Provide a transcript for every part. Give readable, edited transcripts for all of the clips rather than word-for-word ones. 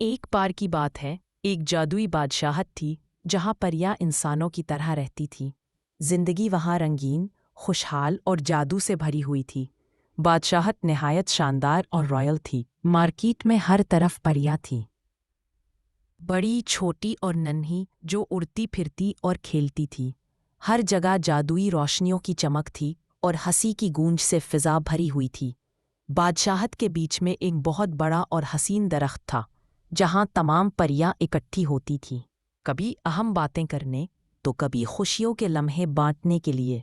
ایک بار کی بات ہے، ایک جادوئی بادشاہت تھی جہاں پریاں انسانوں کی طرح رہتی تھیں۔ زندگی وہاں رنگین، خوشحال اور جادو سے بھری ہوئی تھی۔ بادشاہت نہایت شاندار اور رائل تھی۔ مارکیٹ میں ہر طرف پریاں تھیں، بڑی، چھوٹی اور ننھی، جو اڑتی پھرتی اور کھیلتی تھی۔ ہر جگہ جادوئی روشنیوں کی چمک تھی اور ہنسی کی گونج سے فضا بھری ہوئی تھی۔ بادشاہت کے بیچ میں ایک بہت بڑا اور حسین درخت تھا جہاں تمام پریاں اکٹھی ہوتی تھیں، کبھی اہم باتیں کرنے تو کبھی خوشیوں کے لمحے بانٹنے کے لیے۔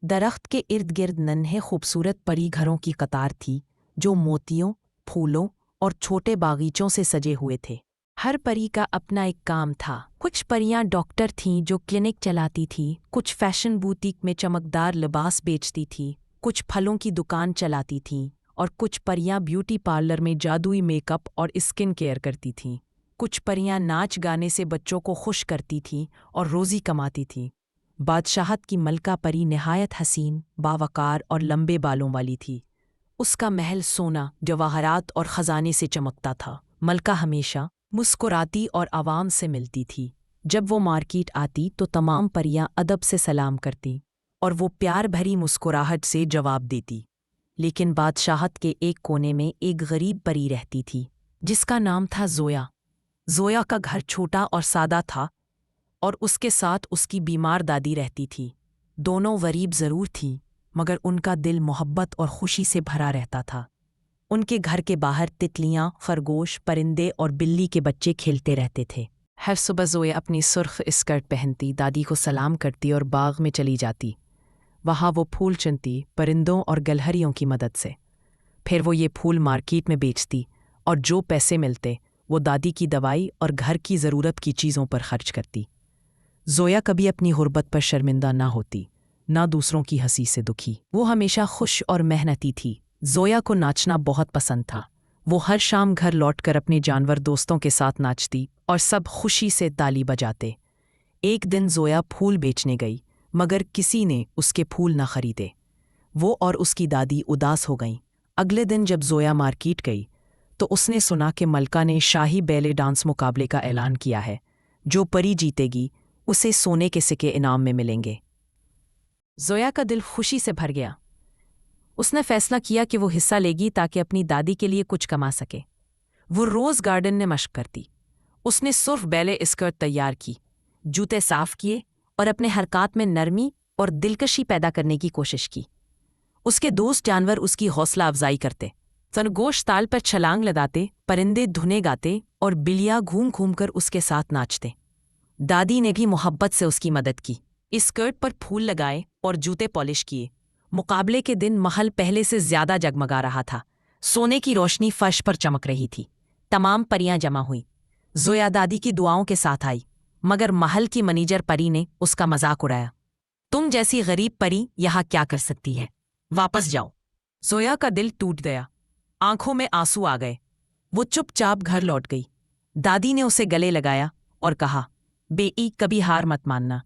درخت کے ارد گرد ننھے خوبصورت پری گھروں کی قطار تھی جو موتیوں، پھولوں اور چھوٹے باغیچوں سے سجے ہوئے تھے۔ ہر پری کا اپنا ایک کام تھا۔ کچھ پریاں ڈاکٹر تھیں جو کلینک چلاتی تھیں، کچھ فیشن بوتیک میں چمکدار لباس بیچتی تھیں، کچھ پھلوں کی دکان چلاتی تھیں، اور کچھ پریاں بیوٹی پارلر میں جادوئی میک اپ اور اسکن کیئر کرتی تھیں۔ کچھ پریاں ناچ گانے سے بچوں کو خوش کرتی تھیں اور روزی کماتی تھیں۔ بادشاہت کی ملکہ پری نہایت حسین، باوقار اور لمبے بالوں والی تھی۔ اس کا محل سونا، جواہرات اور خزانے سے چمکتا تھا۔ ملکہ ہمیشہ مسکراتی اور عوام سے ملتی تھی۔ جب وہ مارکیٹ آتی تو تمام پریاں ادب سے سلام کرتی اور وہ پیار بھری مسکراہٹ سے جواب دیتی۔ لیکن بادشاہت کے ایک کونے میں ایک غریب پری رہتی تھی جس کا نام تھا زویا۔ زویا کا گھر چھوٹا اور سادہ تھا اور اس کے ساتھ اس کی بیمار دادی رہتی تھی۔ دونوں غریب ضرور تھیں مگر ان کا دل محبت اور خوشی سے بھرا رہتا تھا۔ ان کے گھر کے باہر تتلیاں، خرگوش، پرندے اور بلی کے بچے کھیلتے رہتے تھے۔ ہر صبح زویا اپنی سرخ اسکرٹ پہنتی، دادی کو سلام کرتی اور باغ میں چلی جاتی۔ وہاں وہ پھول چنتی، پرندوں اور گلہریوں کی مدد سے۔ پھر وہ یہ پھول مارکیٹ میں بیچتی اور جو پیسے ملتے وہ دادی کی دوائی اور گھر کی ضرورت کی چیزوں پر خرچ کرتی۔ زویا کبھی اپنی غربت پر شرمندہ نہ ہوتی، نہ دوسروں کی ہنسی سے دکھی۔ وہ ہمیشہ خوش اور محنتی تھی۔ زویا کو ناچنا بہت پسند تھا۔ وہ ہر شام گھر لوٹ کر اپنے جانور دوستوں کے ساتھ ناچتی اور سب خوشی سے تالی بجاتے۔ ایک دن زویا پھول بیچنے گئی مگر کسی نے اس کے پھول نہ خریدے۔ وہ اور اس کی دادی اداس ہو گئیں۔ اگلے دن جب زویا مارکیٹ گئی تو اس نے سنا کہ ملکہ نے شاہی بیلے ڈانس مقابلے کا اعلان کیا ہے۔ جو پری جیتے گی اسے سونے کے سکے انعام میں ملیں گے۔ زویا کا دل خوشی سے بھر گیا۔ اس نے فیصلہ کیا کہ وہ حصہ لے گی تاکہ اپنی دادی کے لیے کچھ کما سکے۔ وہ روز گارڈن میں مشق کرتی۔ اس نے سرخ بیلے اسکرٹ تیار کی، جوتے صاف کیے اور اپنے حرکات میں نرمی اور دلکشی پیدا کرنے کی کوشش کی۔ اس کے دوست جانور اس کی حوصلہ افزائی کرتے، خرگوش تال پر چھلانگ لگاتے، پرندے دھنے گاتے اور بلیاں گھوم گھوم کر اس کے ساتھ ناچتے۔ دادی نے بھی محبت سے اس کی مدد کی، اسکرٹ پر پھول لگائے اور جوتے پالش کیے۔ مقابلے کے دن محل پہلے سے زیادہ جگمگا رہا تھا۔ سونے کی روشنی فرش پر چمک رہی تھی۔ تمام پریاں جمع ہوئیں۔ زویا دادی کی دعاؤں کے ساتھ آئی مگر محل کی منیجر پری نے اس کا مذاق اڑایا۔ تم جیسی غریب پری یہاں کیا کر سکتی ہے؟ واپس جاؤ۔ زویا کا دل ٹوٹ گیا، آنکھوں میں آنسو آ گئے۔ وہ چپ چاپ گھر لوٹ گئی۔ دادی نے اسے گلے لگایا اور کہا، بیٹی کبھی ہار مت ماننا،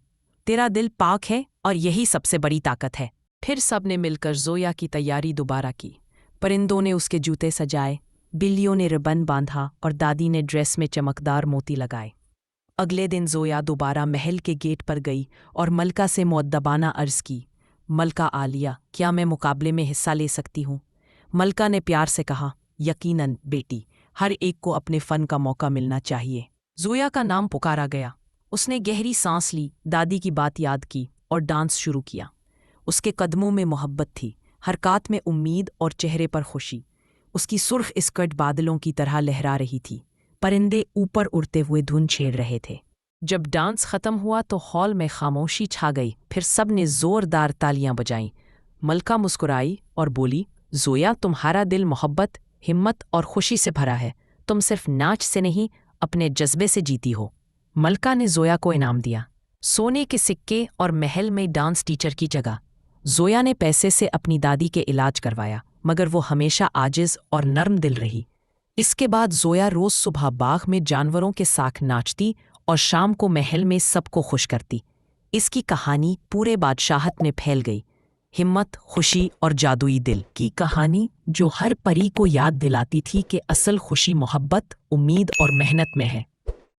تیرا دل پاک ہے اور یہی سب سے بڑی طاقت ہے۔ پھر سب نے مل کر زویا کی تیاری دوبارہ کی۔ پرندوں نے اس کے جوتے سجائے، بلیوں نے ربن باندھا اور دادی نے ڈریس میں چمکدار موتی لگائے۔ اگلے دن زویا دوبارہ محل کے گیٹ پر گئی اور ملکہ سے مؤدبانہ عرض کی، ملکہ عالیہ، کیا میں مقابلے میں حصہ لے سکتی ہوں؟ ملکہ نے پیار سے کہا، یقیناً بیٹی، ہر ایک کو اپنے فن کا موقع ملنا چاہیے۔ زویا کا نام پکارا گیا۔ اس نے گہری سانس لی، دادی کی بات یاد کی اور ڈانس شروع کیا۔ اس کے قدموں میں محبت تھی، حرکات میں امید اور چہرے پر خوشی۔ اس کی سرخ اسکرٹ بادلوں کی طرح لہرا رہی تھی۔ پرندے اوپر اڑتے ہوئے دھن چھیڑ رہے تھے۔ جب ڈانس ختم ہوا تو ہال میں خاموشی چھا گئی۔ پھر سب نے زوردار تالیاں بجائیں۔ ملکہ مسکرائی اور بولی، زویا، تمہارا دل محبت، ہمت اور خوشی سے بھرا ہے۔ تم صرف ناچ سے نہیں، اپنے جذبے سے جیتی ہو۔ ملکہ نے زویا کو انعام دیا، سونے کے سکے اور محل میں ڈانس ٹیچر کی جگہ۔ زویا نے پیسے سے اپنی دادی کے علاج کروایا مگر وہ ہمیشہ عاجز اور نرم دل رہی۔ اس کے بعد زویا روز صبح باغ میں جانوروں کے ساتھ ناچتی اور شام کو محل میں سب کو خوش کرتی۔ اس کی کہانی پورے بادشاہت میں پھیل گئی۔ ہمت، خوشی اور جادوئی دل کی کہانی جو ہر پری کو یاد دلاتی تھی کہ اصل خوشی محبت، امید اور محنت میں ہے۔